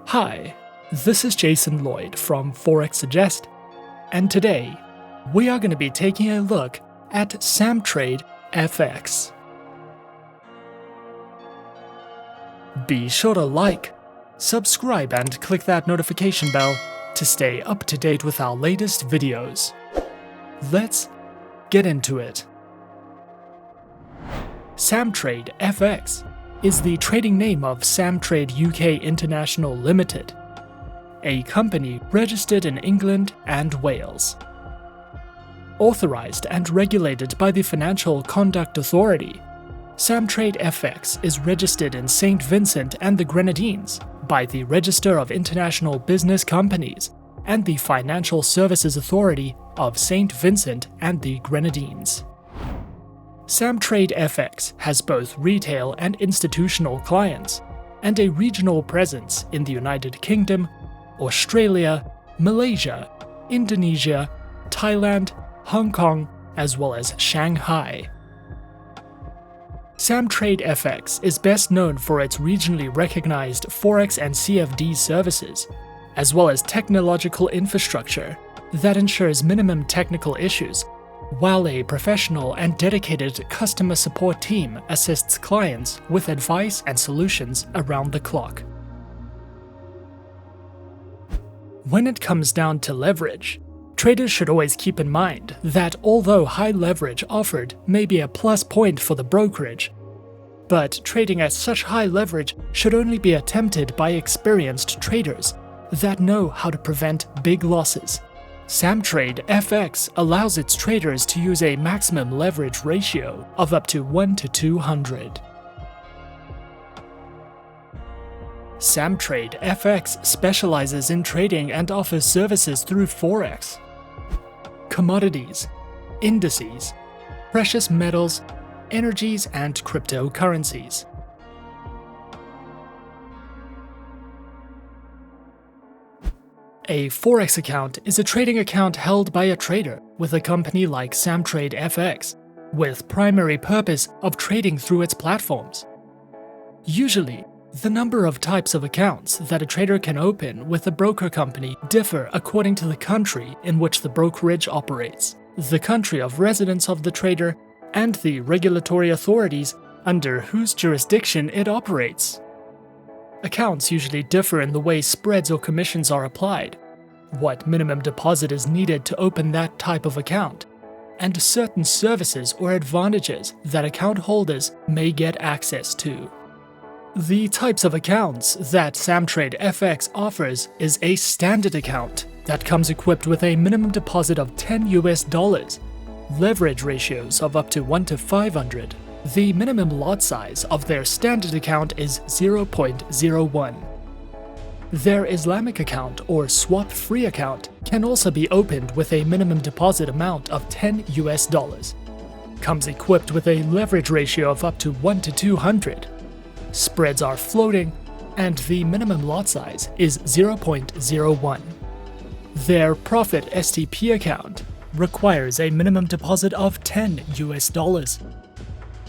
Hi, this is Jason Lloyd from Forexsuggest, and today we are going to be taking a look at Samtrade FX. Be sure to like, subscribe and click that notification bell to stay up to date with our latest videos. Let's get into it. Samtrade FX is the trading name of Samtrade UK International Limited, a company registered in England and Wales. Authorized and regulated by the Financial Conduct Authority, Samtrade FX is registered in St. Vincent and the Grenadines by the Registrar of International Business Companies and the Financial Services Authority of St. Vincent and the Grenadines. Samtrade FX has both retail and institutional clients, and a regional presence in the United Kingdom, Australia, Malaysia, Indonesia, Thailand, Hong Kong, as well as Shanghai. Samtrade FX is best known for its regionally recognized Forex and CFD services, as well as technological infrastructure that ensures minimum technical issues, while a professional and dedicated customer support team assists clients with advice and solutions around the clock. When it comes down to leverage, traders should always keep in mind that although high leverage offered may be a plus point for the brokerage, but trading at such high leverage should only be attempted by experienced traders that know how to prevent big losses. Samtrade FX allows its traders to use a maximum leverage ratio of up to 1 to 200. Samtrade FX specializes in trading and offers services through Forex, commodities, indices, precious metals, energies, and cryptocurrencies. A Forex account is a trading account held by a trader with a company like Samtrade FX, with primary purpose of trading through its platforms. Usually, the number of types of accounts that a trader can open with a broker company differ according to the country in which the brokerage operates, the country of residence of the trader, and the regulatory authorities under whose jurisdiction it operates. Accounts usually differ in the way spreads or commissions are applied, what minimum deposit is needed to open that type of account, and certain services or advantages that account holders may get access to. The types of accounts that Samtrade FX offers is a standard account that comes equipped with a minimum deposit of $10, leverage ratios of up to 1 to 500. The minimum lot size of their standard account is 0.01. Their Islamic account or swap-free account can also be opened with a minimum deposit amount of $10. Comes equipped with a leverage ratio of up to 1 to 200. Spreads are floating, and the minimum lot size is 0.01. Their Profit STP account requires a minimum deposit of $10.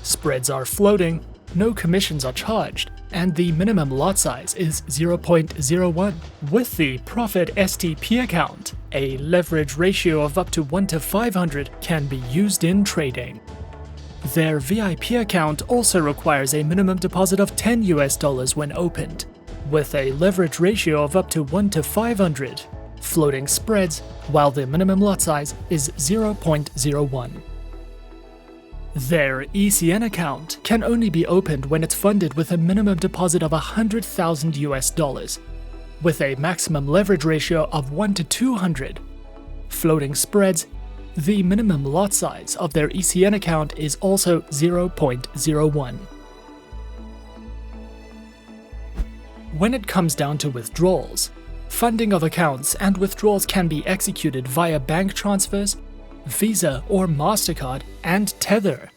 Spreads are floating, no commissions are charged, and the minimum lot size is 0.01. With the Profit STP account, a leverage ratio of up to 1 to 500 can be used in trading. Their VIP account also requires a minimum deposit of $10 when opened, with a leverage ratio of up to 1 to 500, floating spreads, while the minimum lot size is 0.01. Their ECN account can only be opened when it's funded with a minimum deposit of $100,000, with a maximum leverage ratio of 1 to 200. Floating spreads, the minimum lot size of their ECN account is also 0.01. When it comes down to withdrawals, funding of accounts and withdrawals can be executed via bank transfers, Visa or MasterCard, and Tether.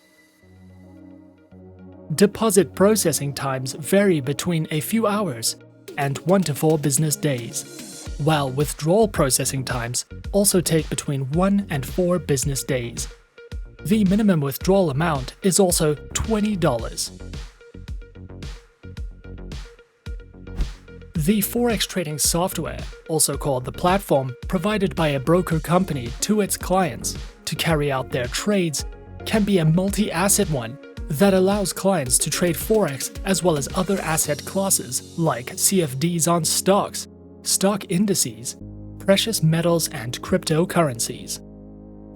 Deposit processing times vary between a few hours and 1 to 4 business days, while withdrawal processing times also take between 1 and 4 business days. The minimum withdrawal amount is also $20. The Forex trading software, also called the platform provided by a broker company to its clients to carry out their trades, can be a multi-asset one that allows clients to trade Forex as well as other asset classes like CFDs on stocks, stock indices, precious metals, and cryptocurrencies.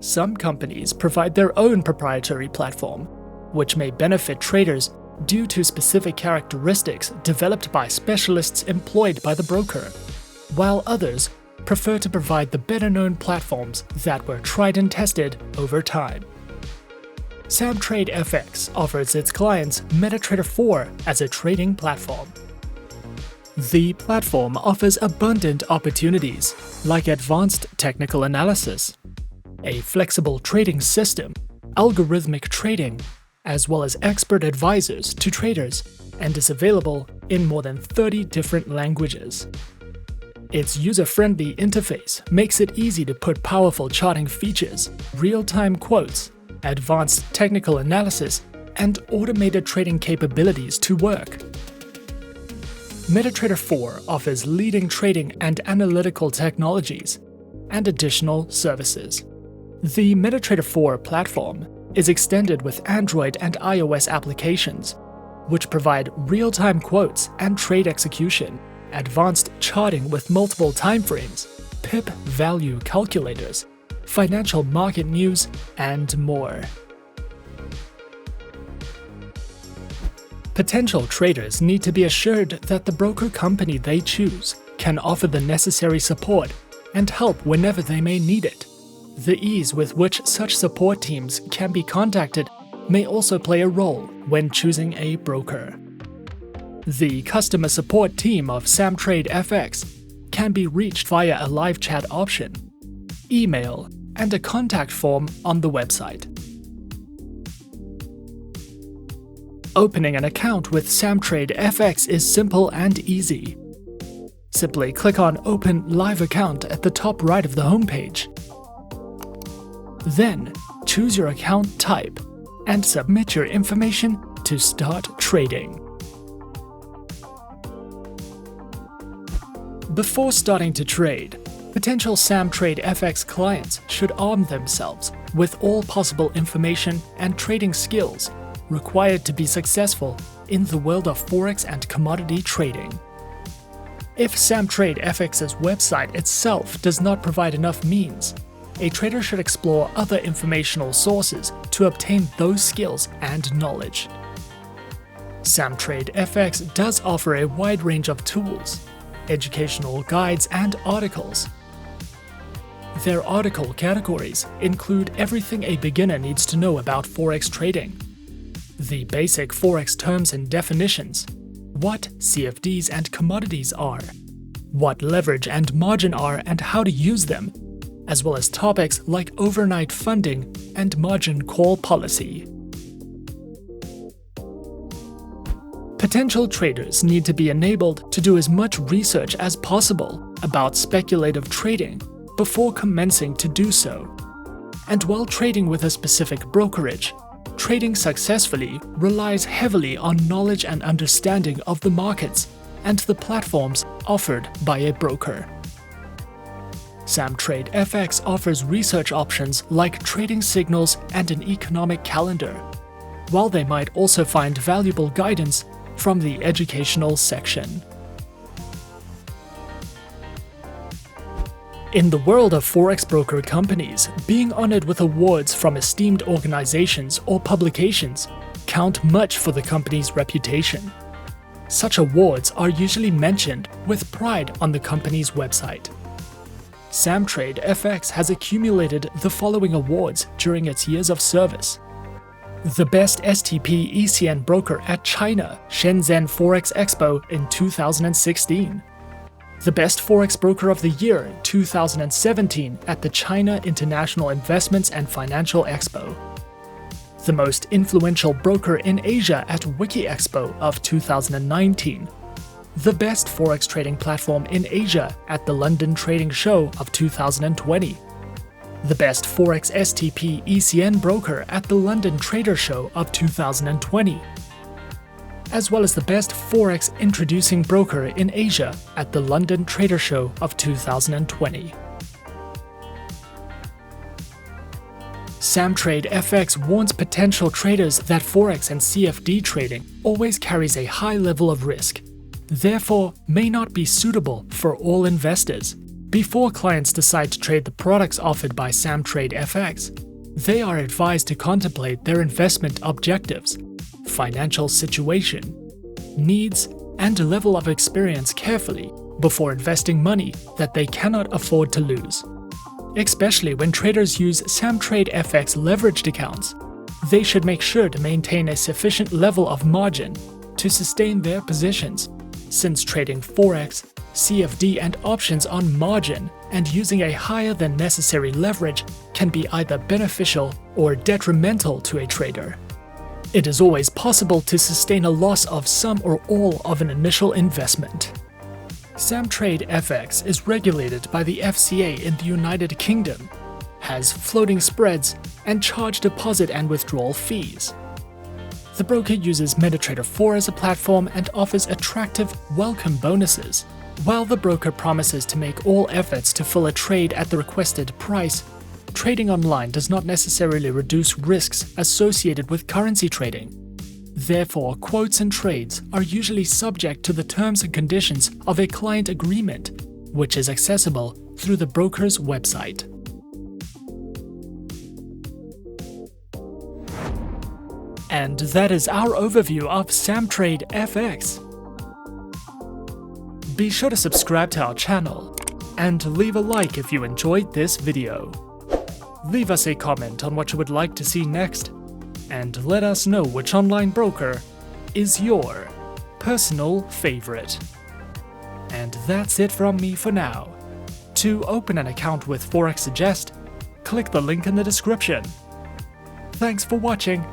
Some companies provide their own proprietary platform, which may benefit traders due to specific characteristics developed by specialists employed by the broker, while others prefer to provide the better-known platforms that were tried and tested over time. Samtrade FX offers its clients MetaTrader 4 as a trading platform. The platform offers abundant opportunities like advanced technical analysis, a flexible trading system, algorithmic trading, as well as expert advisors to traders, and is available in more than 30 different languages. Its user-friendly interface makes it easy to put powerful charting features, real-time quotes, advanced technical analysis, and automated trading capabilities to work. MetaTrader 4 offers leading trading and analytical technologies and additional services. The MetaTrader 4 platform is extended with Android and iOS applications, which provide real-time quotes and trade execution, advanced charting with multiple timeframes, pip value calculators, financial market news, and more. Potential traders need to be assured that the broker company they choose can offer the necessary support and help whenever they may need it. The ease with which such support teams can be contacted may also play a role when choosing a broker. The customer support team of Samtrade FX can be reached via a live chat option, email, and a contact form on the website. Opening an account with Samtrade FX is simple and easy. Simply click on Open Live Account at the top right of the homepage. Then, choose your account type and submit your information to start trading. Before starting to trade, potential Samtrade FX clients should arm themselves with all possible information and trading skills required to be successful in the world of Forex and commodity trading. If Samtrade FX's website itself does not provide enough means, a trader should explore other informational sources to obtain those skills and knowledge. Samtrade FX does offer a wide range of tools, educational guides, and articles. Their article categories include everything a beginner needs to know about Forex trading, the basic Forex terms and definitions, what CFDs and commodities are, what leverage and margin are and how to use them, as well as topics like overnight funding and margin call policy. Potential traders need to be enabled to do as much research as possible about speculative trading before commencing to do so. And while trading with a specific brokerage, trading successfully relies heavily on knowledge and understanding of the markets and the platforms offered by a broker. Samtrade FX offers research options like trading signals and an economic calendar, while they might also find valuable guidance from the educational section. In the world of Forex broker companies, being honored with awards from esteemed organizations or publications count much for the company's reputation. Such awards are usually mentioned with pride on the company's website. Samtrade FX has accumulated the following awards during its years of service: the Best STP ECN Broker at China Shenzhen Forex Expo in 2016, the Best Forex Broker of the Year 2017 at the China International Investments and Financial Expo, the Most Influential Broker in Asia at Wiki Expo of 2019, the Best Forex Trading Platform in Asia at the London Trading Show of 2020, the Best Forex STP ECN Broker at the London Trader Show of 2020, as well as the best Forex introducing broker in Asia at the London Trader Show of 2020. Samtrade FX warns potential traders that Forex and CFD trading always carries a high level of risk, therefore may not be suitable for all investors. Before clients decide to trade the products offered by Samtrade FX, they are advised to contemplate their investment objectives, financial situation, needs, and level of experience carefully before investing money that they cannot afford to lose. Especially when traders use Samtrade FX leveraged accounts, they should make sure to maintain a sufficient level of margin to sustain their positions, since trading Forex, CFD, and options on margin and using a higher than necessary leverage can be either beneficial or detrimental to a trader. It is always possible to sustain a loss of some or all of an initial investment. Samtrade FX is regulated by the FCA in the United Kingdom, has floating spreads, and charge deposit and withdrawal fees. The broker uses MetaTrader 4 as a platform and offers attractive welcome bonuses. While the broker promises to make all efforts to fill a trade at the requested price, trading online does not necessarily reduce risks associated with currency trading. Therefore, quotes and trades are usually subject to the terms and conditions of a client agreement, which is accessible through the broker's website. And that is our overview of Samtrade FX. Be sure to subscribe to our channel and leave a like if you enjoyed this video. Leave us a comment on what you would like to see next, and let us know which online broker is your personal favorite. And that's it from me for now. To open an account with Forexsuggest, click the link in the description. Thanks for watching,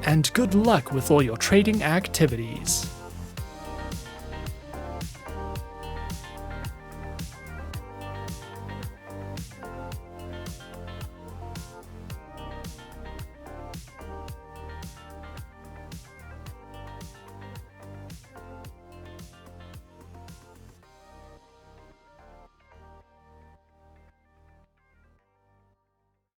and good luck with all your trading activities.